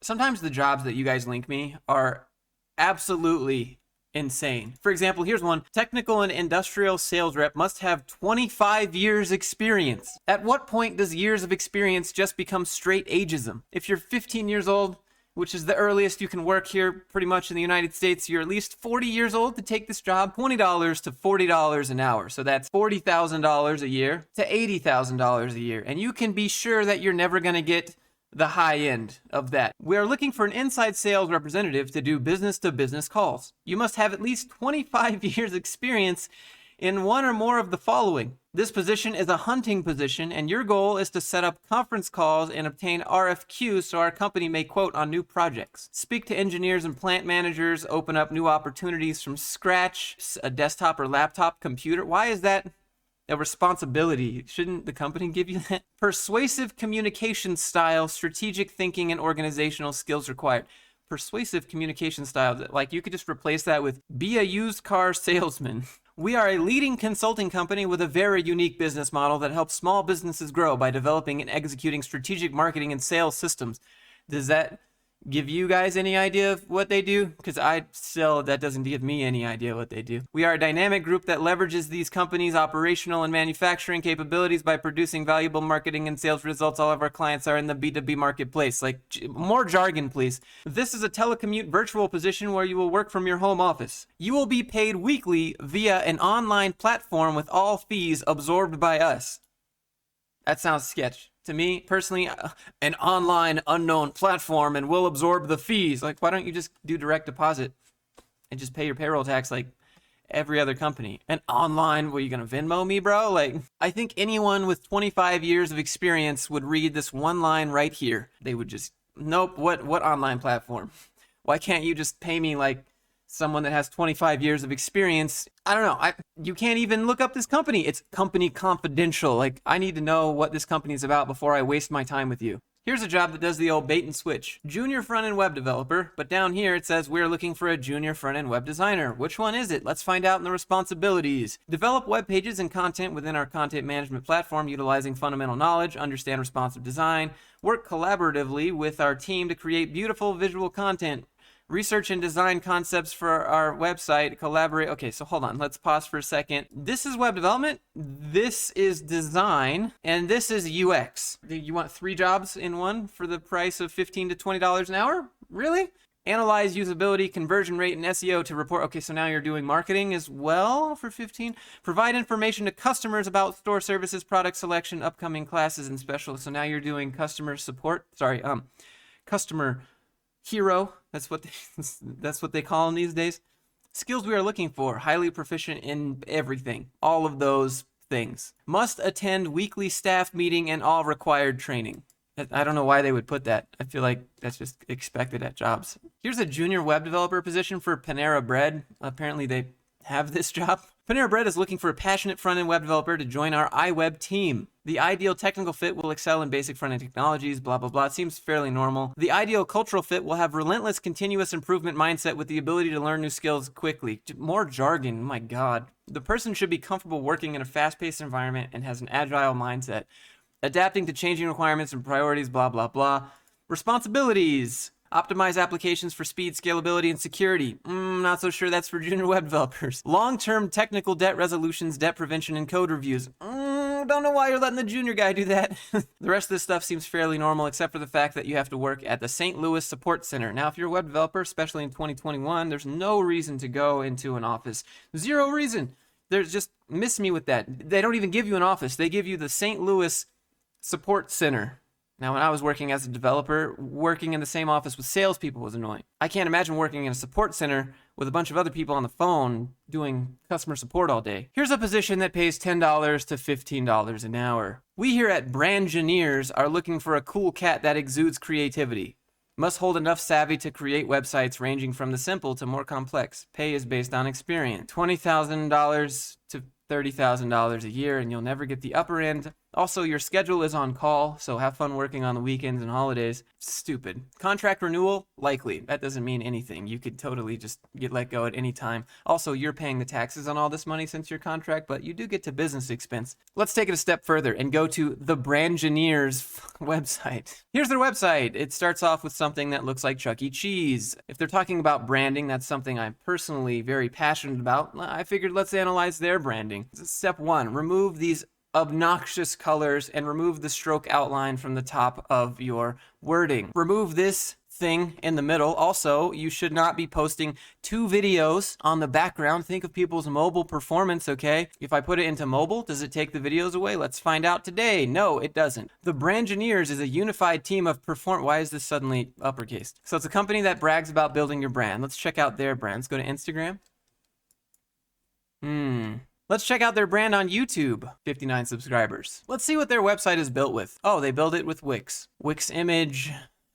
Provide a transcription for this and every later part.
Sometimes the jobs that you guys link me are absolutely insane. For example, here's one. Technical and industrial sales rep must have 25 years experience. At what point does years of experience just become straight ageism? If you're 15 years old, which is the earliest you can work here pretty much in the United States, you're at least 40 years old to take this job. $20 to $40 an hour. So that's $40,000 a year to $80,000 a year. And you can be sure that you're never going to get the high end of that. We are looking for an inside sales representative to do business-to-business calls. You must have at least 25 years experience in one or more of the following. This position is a hunting position, and your goal is to set up conference calls and obtain RFQs so our company may quote on new projects. Speak to engineers and plant managers, open up new opportunities from scratch, a desktop or laptop computer. Why is that a responsibility? Shouldn't the company give you that? Persuasive communication style, strategic thinking, and organizational skills required. Persuasive communication style, like you could just replace that with be a used car salesman. We are a leading consulting company with a very unique business model that helps small businesses grow by developing and executing strategic marketing and sales systems. Does that give you guys any idea of what they do? Because that doesn't give me any idea what they do. We are a dynamic group that leverages these companies' operational and manufacturing capabilities by producing valuable marketing and sales results. All of our clients are in the B2B marketplace. Like, more jargon, please. This is a telecommute virtual position where you will work from your home office. You will be paid weekly via an online platform with all fees absorbed by us. That sounds sketch. To me, personally, an online unknown platform and we'll absorb the fees. Like, why don't you just do direct deposit and just pay your payroll tax like every other company? And online, you gonna Venmo me, bro? Like, I think anyone with 25 years of experience would read this one line right here. They would just, nope, what online platform? Why can't you just pay me like someone that has 25 years of experience? I don't know. You can't even look up this company. It's company confidential. Like, I need to know what this company is about before I waste my time with you. Here's a job that does the old bait and switch. Junior front-end web developer, but down here it says we're looking for a junior front-end web designer. Which one is it? Let's find out in the responsibilities. Develop web pages and content within our content management platform utilizing fundamental knowledge, understand responsive design, work collaboratively with our team to create beautiful visual content, research and design concepts for our website, collaborate. Okay, so hold on. Let's pause for a second. This is web development. This is design. And this is UX. You want 3 jobs in one for the price of $15 to $20 an hour? Really? Analyze usability, conversion rate, and SEO to report. Okay, so now you're doing marketing as well for 15. Provide information to customers about store services, product selection, upcoming classes, and specials. So now you're doing customer support. Customer hero. That's what they call them these days. Skills we are looking for: highly proficient in everything, all of those things. Must attend weekly staff meeting and all required training. I don't know why they would put that. I feel like that's just expected at jobs. Here's a junior web developer position for Panera Bread. Apparently they have this job. Panera Bread is looking for a passionate front-end web developer to join our iWeb team. The ideal technical fit will excel in basic front-end technologies, blah, blah, blah. It seems fairly normal. The ideal cultural fit will have relentless continuous improvement mindset with the ability to learn new skills quickly. More jargon, oh my God. The person should be comfortable working in a fast-paced environment and has an agile mindset, adapting to changing requirements and priorities, blah, blah, blah. Responsibilities: optimize applications for speed, scalability, and security. Not so sure that's for junior web developers. Long-term technical debt resolutions, debt prevention, and code reviews. Don't know why you're letting the junior guy do that. The rest of this stuff seems fairly normal, except for the fact that you have to work at the St. Louis Support Center. Now, if you're a web developer, especially in 2021, there's no reason to go into an office. Zero reason. There's just, miss me with that. They don't even give you an office. They give you the St. Louis Support Center. Now, when I was working as a developer, working in the same office with salespeople was annoying. I can't imagine working in a support center with a bunch of other people on the phone doing customer support all day. Here's a position that pays $10 to $15 an hour. We here at Brangineers are looking for a cool cat that exudes creativity. Must hold enough savvy to create websites ranging from the simple to more complex. Pay is based on experience. $20,000 to $30,000 a year, and you'll never get the upper end Also, your schedule is on call, so have fun working on the weekends and holidays. Stupid. Contract renewal? Likely. That doesn't mean anything. You could totally just get let go at any time. Also, you're paying the taxes on all this money since your contract, but you do get to business expense. Let's take it a step further and go to the Brangineers website. Here's their website. It starts off with something that looks like Chuck E. Cheese. If they're talking about branding, that's something I'm personally very passionate about. I figured let's analyze their branding. Step 1, remove these obnoxious colors and remove the stroke outline from the top of your wording. Remove this thing in the middle. Also, you should not be posting 2 videos on the background. Think of people's mobile performance, okay? If I put it into mobile, does it take the videos away? Let's find out today. No, it doesn't. The Brangineers is a unified team of Why is this suddenly uppercase? So it's a company that brags about building your brand. Let's check out their brand. Let's go to Instagram. Let's check out their brand on YouTube. 59 subscribers. Let's see what their website is built with. Oh, they build it with Wix. Wix image,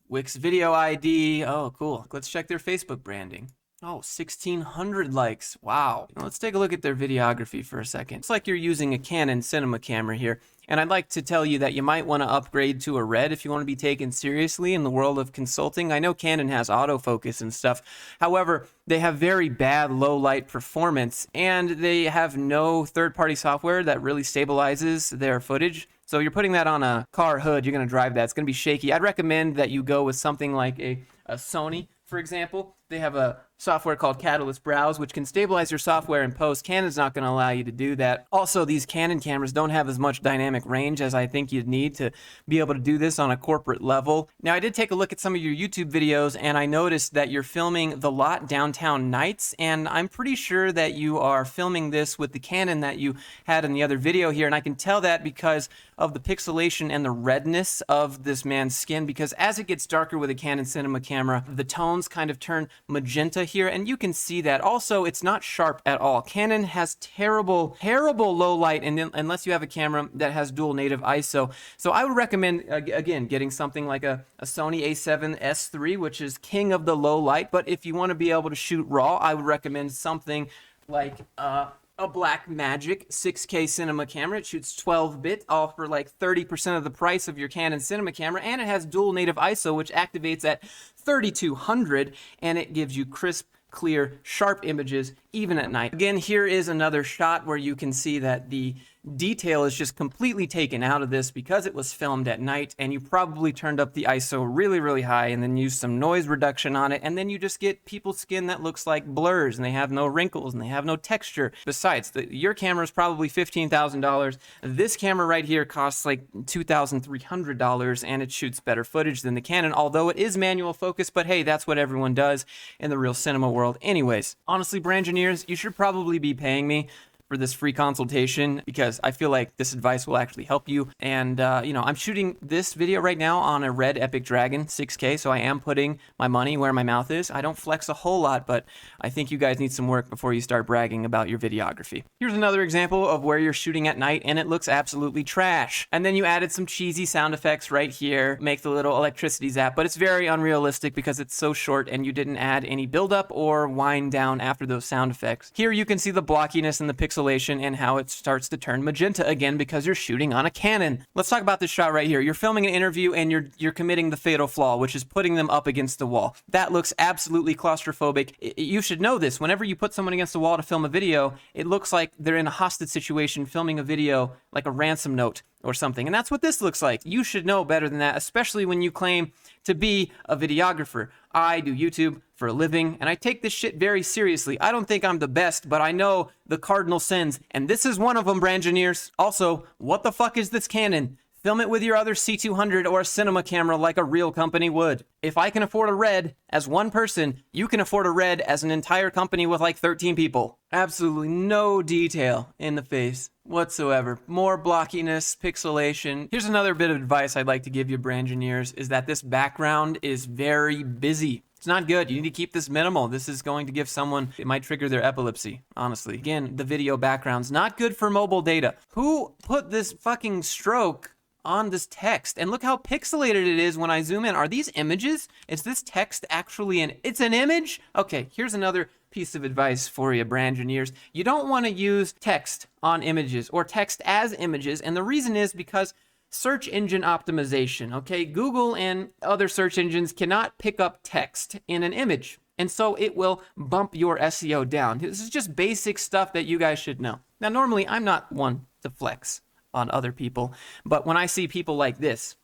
Wix video ID. Oh, cool. Let's check their Facebook branding. Oh, 1,600 likes. Wow. Now let's take a look at their videography for a second. It's like you're using a Canon cinema camera here. And I'd like to tell you that you might want to upgrade to a Red if you want to be taken seriously in the world of consulting. I know Canon has autofocus and stuff. However, they have very bad low light performance and they have no third-party software that really stabilizes their footage. So you're putting that on a car hood, you're going to drive that. It's going to be shaky. I'd recommend that you go with something like a Sony, for example. They have a software called Catalyst Browse, which can stabilize your software in post. Canon's not going to allow you to do that. Also, these Canon cameras don't have as much dynamic range as I think you'd need to be able to do this on a corporate level. Now, I did take a look at some of your YouTube videos, and I noticed that you're filming the lot downtown nights, and I'm pretty sure that you are filming this with the Canon that you had in the other video here, and I can tell that because of the pixelation and the redness of this man's skin, because as it gets darker with a Canon cinema camera, the tones kind of turn magenta here, and you can see that. Also, it's not sharp at all. Canon has terrible low light, and unless you have a camera that has dual native ISO. So I would recommend, again, getting something like a Sony a7S III, which is king of the low light. But if you want to be able to shoot RAW, I would recommend something like a Blackmagic 6K cinema camera. It shoots 12-bit, all for like 30% of the price of your Canon cinema camera, and it has dual native ISO, which activates at 3200, and it gives you crisp, clear, sharp images even at night. Again, here is another shot where you can see that the detail is just completely taken out of this because it was filmed at night, and you probably turned up the ISO really high and then used some noise reduction on it, and then you just get people's skin that looks like blurs, and they have no wrinkles and they have no texture. Besides, your camera is probably $15,000. This camera right here costs like $2,300, and it shoots better footage than the Canon, although it is manual focus. But hey, that's what everyone does in the real cinema world. Anyways, honestly, Brangineers, you should probably be paying me for this free consultation because I feel like this advice will actually help you. And, I'm shooting this video right now on a Red Epic Dragon 6K, so I am putting my money where my mouth is. I don't flex a whole lot, but I think you guys need some work before you start bragging about your videography. Here's another example of where you're shooting at night and it looks absolutely trash. And then you added some cheesy sound effects right here, make the little electricity zap, but it's very unrealistic because it's so short and you didn't add any buildup or wind down after those sound effects. Here you can see the blockiness and the pixel and how it starts to turn magenta again because you're shooting on a Canon. Let's talk about this shot right here. You're filming an interview and you're committing the fatal flaw, which is putting them up against the wall. That looks absolutely claustrophobic. You should know this. Whenever you put someone against the wall to film a video, it looks like they're in a hostage situation filming a video like a ransom note or something. And that's what this looks like. You should know better than that, especially when you claim to be a videographer. I do YouTube for a living, and I take this shit very seriously. I don't think I'm the best, but I know the cardinal sins, and this is one of them, Brangineers. Also, what the fuck is this Canon? Film it with your other C200 or a cinema camera like a real company would. If I can afford a Red as one person, you can afford a Red as an entire company with like 13 people. Absolutely no detail in the face whatsoever. More blockiness, pixelation. Here's another bit of advice I'd like to give you, Brangineers, is that this background is very busy. It's not good. You need to keep this minimal. This is going to give someone, it might trigger their epilepsy, honestly. Again, the video background's not good for mobile data. Who put this fucking stroke on this text. And look how pixelated it is when I zoom in. Are these images? Is this text actually it's an image? Okay, here's another piece of advice for you, Brangineers. You don't want to use text on images or text as images. And the reason is because search engine optimization, okay? Google and other search engines cannot pick up text in an image. And so it will bump your SEO down. This is just basic stuff that you guys should know. Now, normally I'm not one to flex on other people, but when I see people like this,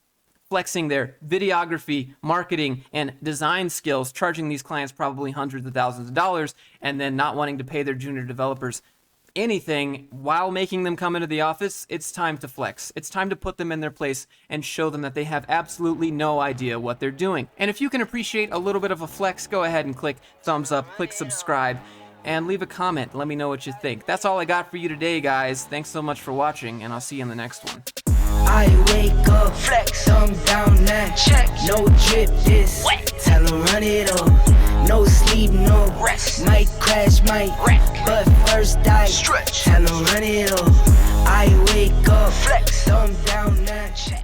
flexing their videography, marketing, and design skills, charging these clients probably hundreds of thousands of dollars, and then not wanting to pay their junior developers anything while making them come into the office, it's time to flex. It's time to put them in their place and show them that they have absolutely no idea what they're doing. And if you can appreciate a little bit of a flex, go ahead and click thumbs up, click subscribe, and leave a comment. Let me know what you think. That's all I got for you today, guys. Thanks so much for watching, and I'll see you in the next one. I wake up, flex, thumb down now, check, no drip this, wet. Tell 'em run it up, no sleep, no rest, might crash, might wreck, but first I stretch, tell 'em run it up. I wake up, flex, thumb down now, check.